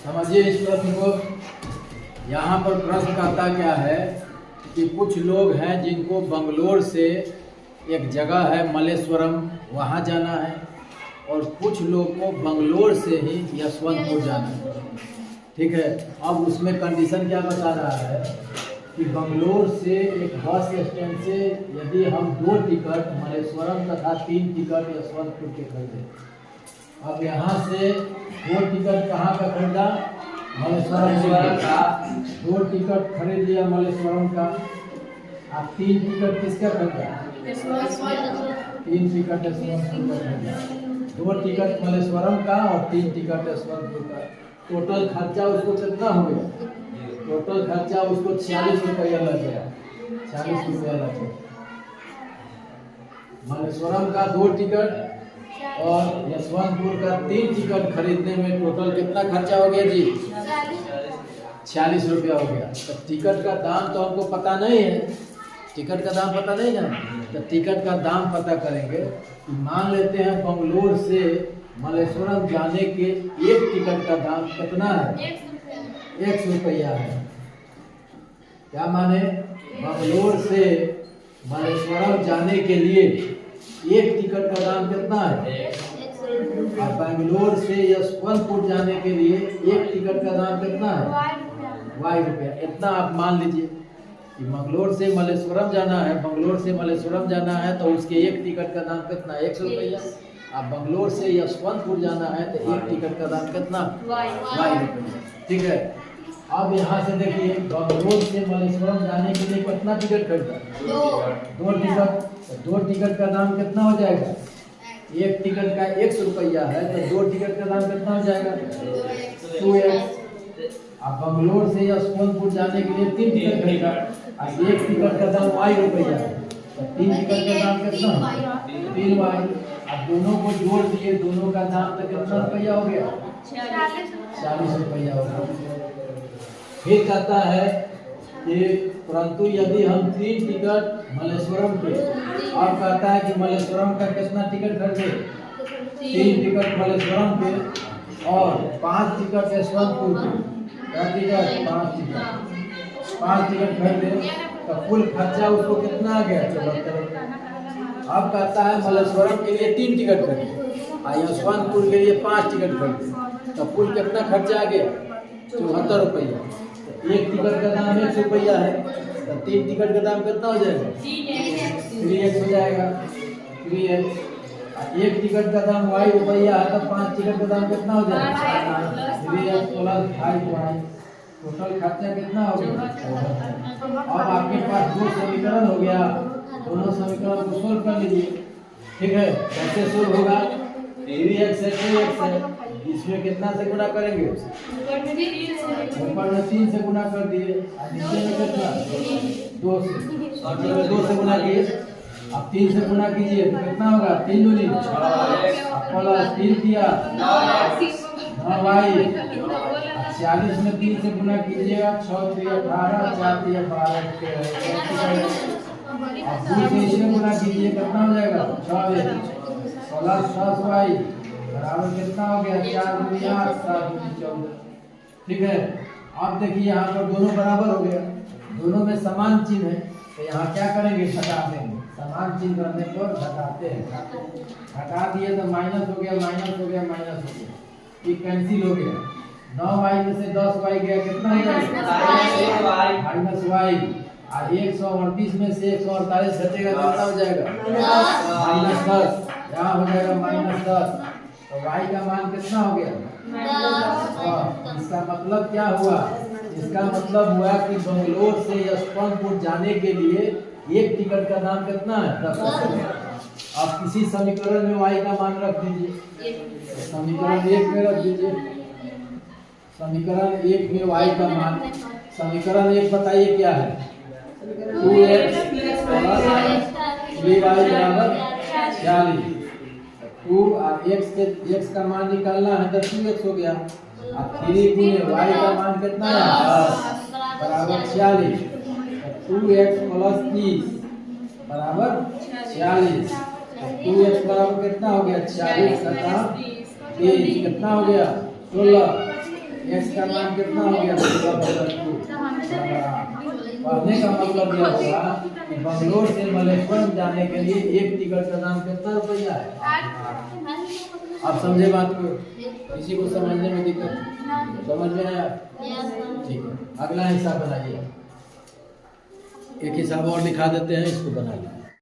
समझिए इस प्रश्न को। यहाँ पर प्रश्न कहता क्या है कि कुछ लोग हैं जिनको बंगलोर से एक जगह है मलेश्वरम, वहाँ जाना है, और कुछ लोग को बंगलोर से ही यशवंतपुर जाना है। ठीक है, अब उसमें कंडीशन क्या बता रहा है कि बंगलोर से एक बस स्टैंड से यदि हम 2 टिकट मलेश्वरम तथा 3 टिकट यशवंतपुर के खरीदे। अब यहाँ से 2 टिकट कहाँ का खरीदा? मलेश्वरम का। 2 टिकट खरीद लिया मलेश्वरम का। अब 3 टिकट किसका खरीदा? 3 टिकट यशवंतपुर का खरीदा। 2 टिकट मलेश्वरम का और 3 टिकट यशवंतपुर का। टोटल खर्चा उसको कितना हो गया? टोटल खर्चा उसको 46 रुपया लग गया। 46 रुपया लग गया। मलेश्वरम का 2 टिकट और यशवंतपुर का 3 टिकट खरीदने में टोटल कितना खर्चा हो गया जी? 46 रुपया हो गया। तो टिकट का दाम तो हमको पता नहीं है, टिकट का दाम पता नहीं ना, तो टिकट का दाम पता करेंगे। मान लेते हैं बंगलोर से मलेश्वरम जाने के एक टिकट का दाम कितना है? 100 रुपया है। क्या माने? बंगलोर से मलेश्वरम जाने के लिए एक टिकट का दाम कितना है? और बेंगलोर से यशवंतपुर जाने के लिए एक टिकट का दाम कितना है? Y रुपया। इतना आप मान लीजिए कि बंगलोर से मलेश्वरम जाना है, बंगलोर से मलेश्वरम जाना है तो उसके एक टिकट का दाम कितना? 100 रुपया। अब बंगलोर से यशवंतपुर जाना है तो एक टिकट का दाम कितना? Y रुपया। ठीक है, अब यहाँ से देखिए बंगलोर से मलेश्वरम जाने के लिए कितना टिकट खरीदा? 2 टिकट। तो 2 टिकट का दाम कितना हो जाएगा? एक टिकट का 100 रुपया है तो 2 टिकट का दाम कितना हो जाएगा? 2x। अब बंगलोर से यशवंतपुर जाने के लिए 3 टिकट खरीदा, अब एक टिकट का दाम Y रुपया है तो 3 टिकट का दाम कितना? 3y। अब दोनों को जोड़ दिए, दोनों का दाम तो कितना रुपया हो गया? 40 रुपया हो गया। फिर कहता है कि परंतु यदि हम 3 टिकट मलेश्वरम पे, और कहता है कि मलेश्वरम का कितना टिकट खरीदे? 3 टिकट मलेश्वरम पे और 5 टिकट यशवंतपुर पे। क्या टिकट? 5 टिकट खरीदे तो कुल खर्चा उसको कितना आ गया? 74। अब कहता है मलेश्वरम के लिए 3 टिकट खरीदे और यशवंतपुर के लिए 5 टिकट खरीदे तो कुल कितना खर्चा आ गया? 74 रुपया। एक टिकट का दाम 100 रुपया है तो 3 टिकट का दाम कितना हो जाएगा? 3x हो जाएगा। 3x। एक टिकट का दाम Y रुपया है तो 5 टिकट का दाम कितना हो जाएगा? 3x plus 5y। टोटल खर्चा कितना हो गया? अब आपके पास 2 समीकरण हो गया, दोनों समीकरण को सोल्व कर लीजिए। ठीक है, कैसे सोल्व होगा? 3x है 2x है, इसमें कितना से गुणा करेंगे? ऊपर में 3 से गुणा कर दिए और नीचे में कितना? 2 से। और जब 2 से गुणा किए, अब 3 से गुणा कीजिए तो कितना होगा? 3 दूनी 6 प्लस 3 किया 9y। 46 में 3 से गुणा कीजिएगा, 6 3 18, 4 3 12। अब 2 से इसमें गुणा कीजिए, कितना हो जाएगा? 24 प्लस 10y बराबर कितना हो गया? 4 दूनी 8, 7 दूनी 14। ठीक है, अब देखिए यहाँ पर दोनों बराबर हो गया, दोनों में समान चिन्ह है तो यहाँ क्या करेंगे? घटा देंगे। समान चिन्ह करने पर घटाते हैं। घटा दिए तो माइनस हो गया, माइनस हो गया, माइनस हो गया, ये कैंसिल हो गया। 9y में से 10y गया, कितना हो जाएगा? Minus y। और 138 में से 148 घटेगा कितना हो जाएगा? माइनस 10। यहाँ हो जाएगा माइनस 10। तो y का मान कितना हो गया? 10। इसका मतलब क्या हुआ? इसका मतलब हुआ कि बंगलोर से यशवंतपुर जाने के लिए एक टिकट का दाम कितना है? 10। आप किसी समीकरण में y का मान रख दीजिए, समीकरण 1 में रख दीजिए। समीकरण 1 में y का मान, समीकरण 1 बताइए क्या है? 2x प्लस 3y बराबर 46। 2 और x का मान निकालना है तो 2x हो गया। अब 3 गुने y का मान कितना है? 10 बराबर 46। 2x प्लस 30 बराबर 46। 2x बराबर कितना हो गया? 40 तथा 30 कितना हो गया 16। x का मान कितना हो गया 16/2। पढ़ने का मतलब यह होगा कि बंगलोर से मलेश्वरम जाने के लिए एक टिकट का दाम कितना रुपया है। आप समझे बात को, किसी को समझने में दिक्कत समझ में आया? ठीक है, अगला हिसाब बनाइए। एक हिसाब और दिखा देते हैं, इसको बना लीजिए।